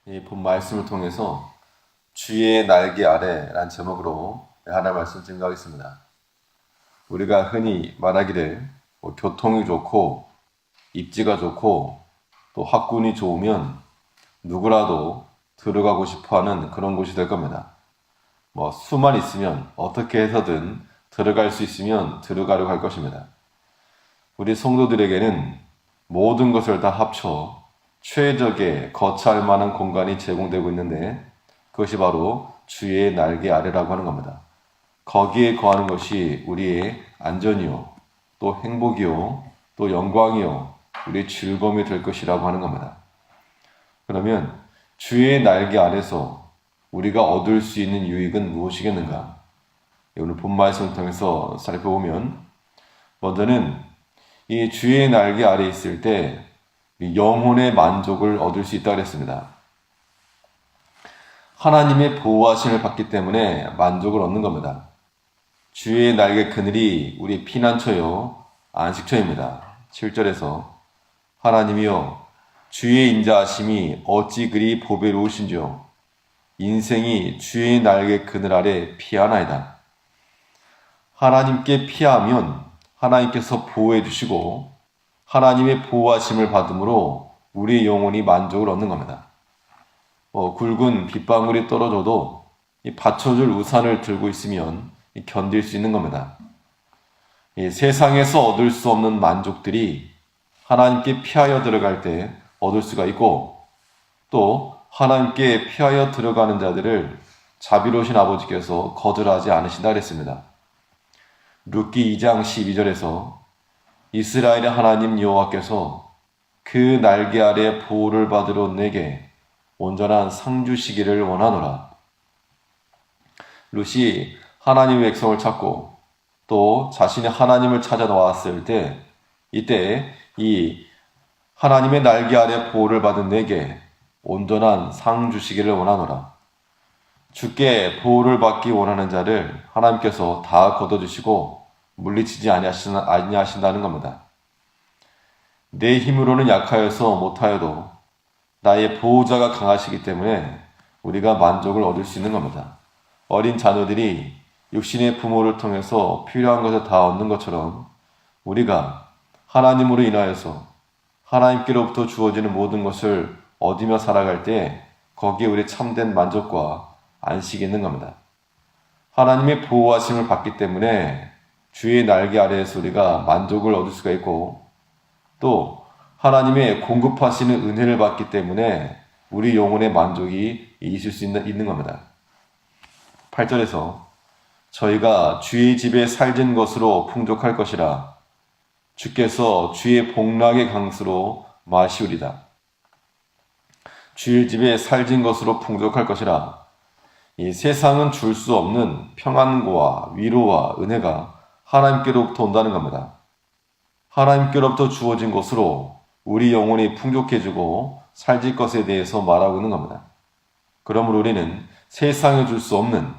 이 본 말씀을 통해서 주의 날개 아래란 제목으로 하나님 말씀 증거하겠습니다. 우리가 흔히 말하기를 교통이 좋고 입지가 좋고 또 학군이 좋으면 누구라도 들어가고 싶어하는 그런 곳이 될 겁니다. 수만 있으면 어떻게 해서든 들어갈 수 있으면 들어가려고 할 것입니다. 우리 성도들에게는 모든 것을 다 합쳐 최적의 거처할 만한 공간이 제공되고 있는데 그것이 바로 주의 날개 아래라고 하는 겁니다. 거기에 거하는 것이 우리의 안전이요, 또 행복이요, 또 영광이요, 우리의 즐거움이 될 것이라고 하는 겁니다. 그러면 주의 날개 아래서 우리가 얻을 수 있는 유익은 무엇이겠는가? 오늘 본 말씀을 통해서 살펴보면 먼저는 이 주의 날개 아래 있을 때 영혼의 만족을 얻을 수 있다고 했습니다. 하나님의 보호하심을 받기 때문에 만족을 얻는 겁니다. 주의 날개 그늘이 우리 피난처요 안식처입니다. 7절에서 하나님이여 주의 인자하심이 어찌 그리 보배로우신지요 인생이 주의 날개 그늘 아래 피하나이다. 하나님께 피하면 하나님께서 보호해 주시고 하나님의 보호하심을 받음으로 우리의 영혼이 만족을 얻는 겁니다. 굵은 빗방울이 떨어져도 이 받쳐줄 우산을 들고 있으면 견딜 수 있는 겁니다. 이 세상에서 얻을 수 없는 만족들이 하나님께 피하여 들어갈 때 얻을 수가 있고 또 하나님께 피하여 들어가는 자들을 자비로우신 아버지께서 거절하지 않으신다 그랬습니다. 룻기 2장 12절에서 이스라엘의 하나님 여호와께서 그 날개 아래 보호를 받으러 내게 온전한 상 주시기를 원하노라. 룻이 하나님의 백성을 찾고 또 자신의 하나님을 찾아 나왔을 때 이때 이 하나님의 날개 아래 보호를 받은 내게 온전한 상 주시기를 원하노라. 주께 보호를 받기 원하는 자를 하나님께서 다 걷어주시고 물리치지 아니하신다는 겁니다. 내 힘으로는 약하여서 못하여도 나의 보호자가 강하시기 때문에 우리가 만족을 얻을 수 있는 겁니다. 어린 자녀들이 육신의 부모를 통해서 필요한 것을 다 얻는 것처럼 우리가 하나님으로 인하여서 하나님께로부터 주어지는 모든 것을 얻으며 살아갈 때 거기에 우리 참된 만족과 안식이 있는 겁니다. 하나님의 보호하심을 받기 때문에 주의 날개 아래에서 우리가 만족을 얻을 수가 있고 또 하나님의 공급하시는 은혜를 받기 때문에 우리 영혼의 만족이 있을 수 있는 겁니다. 8절에서 저희가 주의 집에 살진 것으로 풍족할 것이라 주께서 주의 복락의 강수로 마시우리다. 주의 집에 살진 것으로 풍족할 것이라. 이 세상은 줄 수 없는 평안과 위로와 은혜가 하나님께로부터 온다는 겁니다. 하나님께로부터 주어진 것으로 우리 영혼이 풍족해지고 살질 것에 대해서 말하고 있는 겁니다. 그러므로 우리는 세상에 줄 수 없는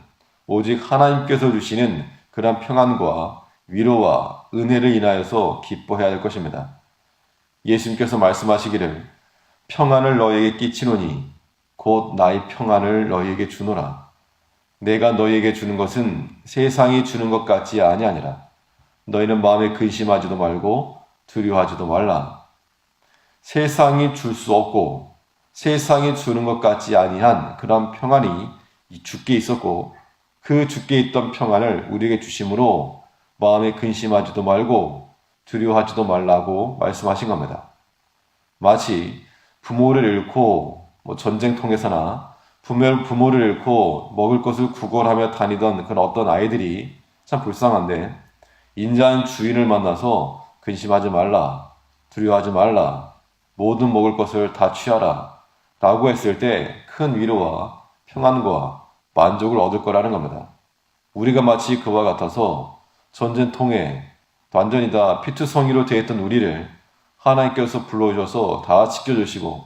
오직 하나님께서 주시는 그런 평안과 위로와 은혜를 인하여서 기뻐해야 할 것입니다. 예수님께서 말씀하시기를 평안을 너희에게 끼치노니 곧 나의 평안을 너희에게 주노라. 내가 너희에게 주는 것은 세상이 주는 것 같지 아니하니라. 너희는 마음에 근심하지도 말고 두려워하지도 말라. 세상이 줄 수 없고 세상이 주는 것 같지 아니한 그런 평안이 주께 있었고 그 주께 있던 평안을 우리에게 주심으로 마음에 근심하지도 말고 두려워하지도 말라고 말씀하신 겁니다. 마치 부모를 잃고 전쟁통에서나 부모를 잃고 먹을 것을 구걸하며 다니던 그런 어떤 아이들이 참 불쌍한데 인자한 주인을 만나서 근심하지 말라, 두려워하지 말라, 모든 먹을 것을 다 취하라 라고 했을 때 큰 위로와 평안과 만족을 얻을 거라는 겁니다. 우리가 마치 그와 같아서 전쟁통에 완전히 다 피투성이로 되어 있던 우리를 하나님께서 불러주셔서 다 지켜주시고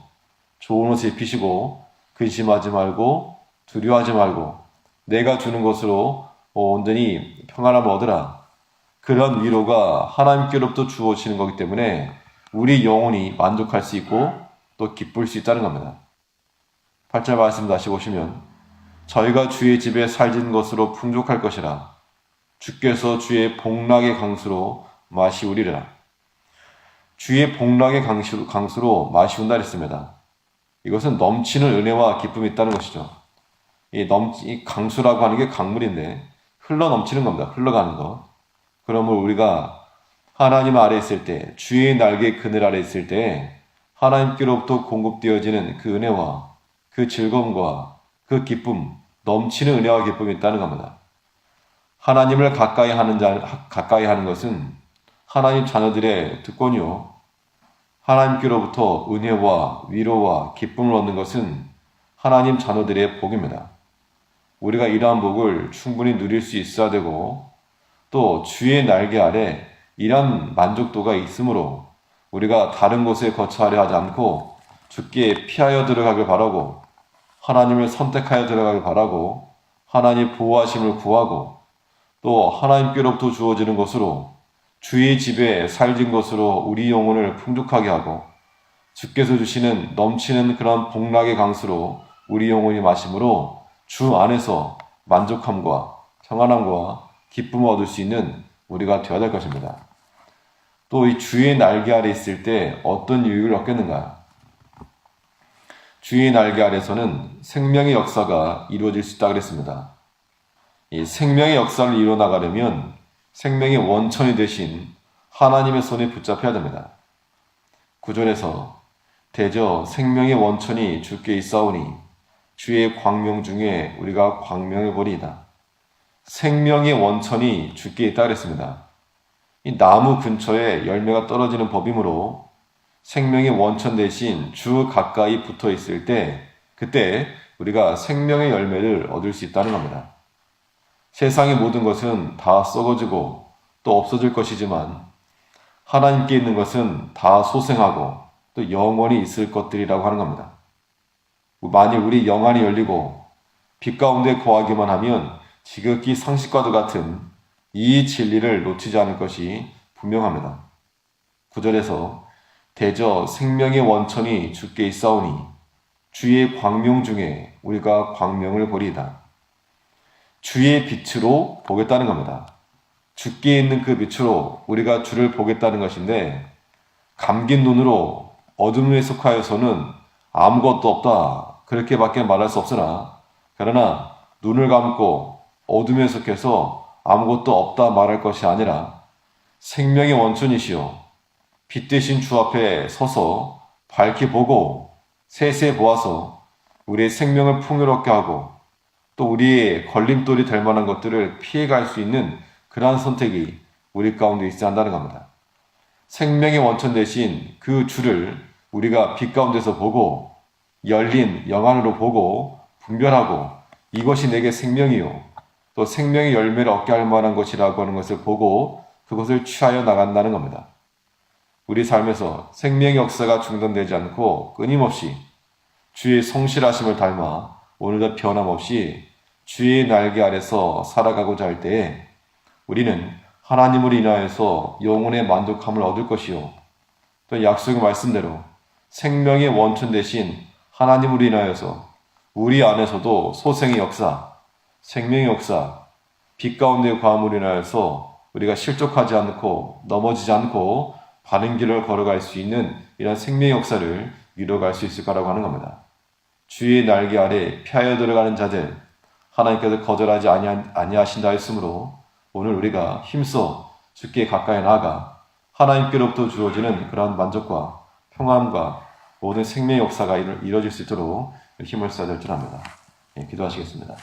좋은 옷을 입히시고 근심하지 말고 두려워하지 말고 내가 주는 것으로 온전히 평안함을 얻으라. 그런 위로가 하나님께로부터 주어지는 거기 때문에 우리 영혼이 만족할 수 있고 또 기쁠 수 있다는 겁니다. 8절 말씀 다시 보시면 저희가 주의 집에 살진 것으로 풍족할 것이라 주께서 주의 복락의 강수로 마시우리라. 주의 복락의 강수로 마시운다 했습니다. 이것은 넘치는 은혜와 기쁨이 있다는 것이죠. 이 강수라고 하는 게 강물인데 흘러 넘치는 겁니다. 흘러가는 것. 그러므로 우리가 하나님 아래 있을 때, 주의 날개 그늘 아래 있을 때 하나님께로부터 공급되어지는 그 은혜와 그 즐거움과 그 기쁨, 넘치는 은혜와 기쁨이 있다는 겁니다. 하나님을 가까이 하는 것은 하나님 자녀들의 특권이요. 하나님께로부터 은혜와 위로와 기쁨을 얻는 것은 하나님 자녀들의 복입니다. 우리가 이러한 복을 충분히 누릴 수 있어야 되고 또 주의 날개 아래 이러한 만족도가 있으므로 우리가 다른 곳에 거처하려 하지 않고 주께 피하여 들어가길 바라고 하나님을 선택하여 들어가길 바라고 하나님 보호하심을 구하고 또 하나님께로부터 주어지는 것으로 주의 집에 살진 것으로 우리 영혼을 풍족하게 하고 주께서 주시는 넘치는 그런 복락의 강수로 우리 영혼이 마심으로 주 안에서 만족함과 평안함과 기쁨을 얻을 수 있는 우리가 되어야 될 것입니다. 또 이 주의 날개 아래 있을 때 어떤 유익을 얻겠는가? 주의 날개 아래서는 생명의 역사가 이루어질 수 있다고 그랬습니다. 이 생명의 역사를 이루어나가려면 생명의 원천이 되신 하나님의 손에 붙잡혀야 됩니다. 9절에서 대저 생명의 원천이 주께 있사오니 주의 광명 중에 우리가 광명을 보리이다. 생명의 원천이 주께 있다 그랬습니다. 이 나무 근처에 열매가 떨어지는 법이므로 생명의 원천 대신 주 가까이 붙어 있을 때 그때 우리가 생명의 열매를 얻을 수 있다는 겁니다. 세상의 모든 것은 다 썩어지고 또 없어질 것이지만 하나님께 있는 것은 다 소생하고 또 영원히 있을 것들이라고 하는 겁니다. 만일 우리 영안이 열리고 빛 가운데 거하기만 하면 지극히 상식과도 같은 이 진리를 놓치지 않을 것이 분명합니다. 9절에서 대저 생명의 원천이 주께 있사오니 주의 광명 중에 우리가 광명을 보리이다. 주의 빛으로 보겠다는 겁니다. 주께 있는 그 빛으로 우리가 주를 보겠다는 것인데 감긴 눈으로 어둠에 속하여서는 아무것도 없다 그렇게밖에 말할 수 없으나 그러나 눈을 감고 어둠에 속해서 아무것도 없다 말할 것이 아니라 생명의 원천이시요 빛 대신 주 앞에 서서 밝히 보고 세세 보아서 우리의 생명을 풍요롭게 하고 또 우리의 걸림돌이 될 만한 것들을 피해갈 수 있는 그러한 선택이 우리 가운데 있어야 한다는 겁니다. 생명의 원천 대신 그 주를 우리가 빛 가운데서 보고 열린 영안으로 보고 분별하고 이것이 내게 생명이요 또 생명의 열매를 얻게 할 만한 것이라고 하는 것을 보고 그것을 취하여 나간다는 겁니다. 우리 삶에서 생명의 역사가 중단되지 않고 끊임없이 주의 성실하심을 닮아 오늘도 변함없이 주의 날개 아래서 살아가고자 할 때에 우리는 하나님을 인하여서 영혼의 만족함을 얻을 것이요 또 약속의 말씀대로 생명의 원천 대신 하나님을 인하여서 우리 안에서도 소생의 역사, 생명의 역사, 빛 가운데의 과음으로 인하여서 우리가 실족하지 않고 넘어지지 않고 바른 길을 걸어갈 수 있는 이런 생명의 역사를 이뤄갈 수 있을 거라고 하는 겁니다. 주의 날개 아래 피하여 들어가는 자들 하나님께서 거절하지 아니하신다 했으므로 오늘 우리가 힘써 주께 가까이 나아가 하나님께로부터 주어지는 그러한 만족과 평안과 모든 생명의 역사가 이루어질 수 있도록 힘을 써야 될 줄 압니다. 기도하시겠습니다.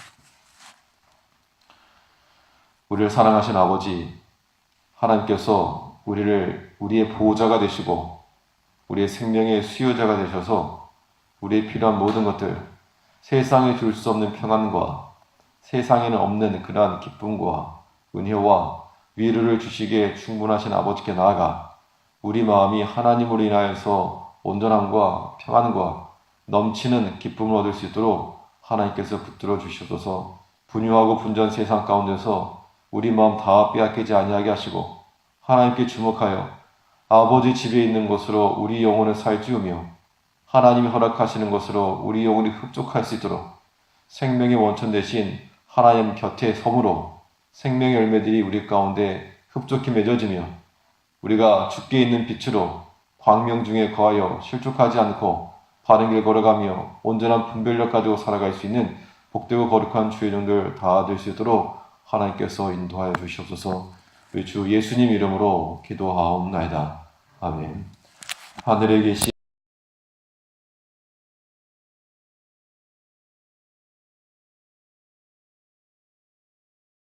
우리를 사랑하신 아버지 하나님께서 우리의 보호자가 되시고 우리의 생명의 수요자가 되셔서 우리의 필요한 모든 것들 세상에 줄 수 없는 평안과 세상에는 없는 그러한 기쁨과 은혜와 위로를 주시기에 충분하신 아버지께 나아가 우리 마음이 하나님으로 인하여서 온전함과 평안과 넘치는 기쁨을 얻을 수 있도록 하나님께서 붙들어 주시옵소서. 분유하고 분전 세상 가운데서 우리 마음 다 빼앗기지 아니하게 하시고 하나님께 주목하여 아버지 집에 있는 곳으로 우리 영혼을 살찌우며 하나님이 허락하시는 것으로 우리 영혼이 흡족할 수 있도록 생명의 원천 대신 하나님 곁에 섬으로 생명의 열매들이 우리 가운데 흡족히 맺어지며 우리가 주께 있는 빛으로 광명 중에 거하여 실족하지 않고 바른 길 걸어가며 온전한 분별력 가지고 살아갈 수 있는 복되고 거룩한 주의 종들 다 될 수 있도록 하나님께서 인도하여 주시옵소서. 우리 주 예수님 이름으로 기도하옵나이다. 아멘. 하늘에 계신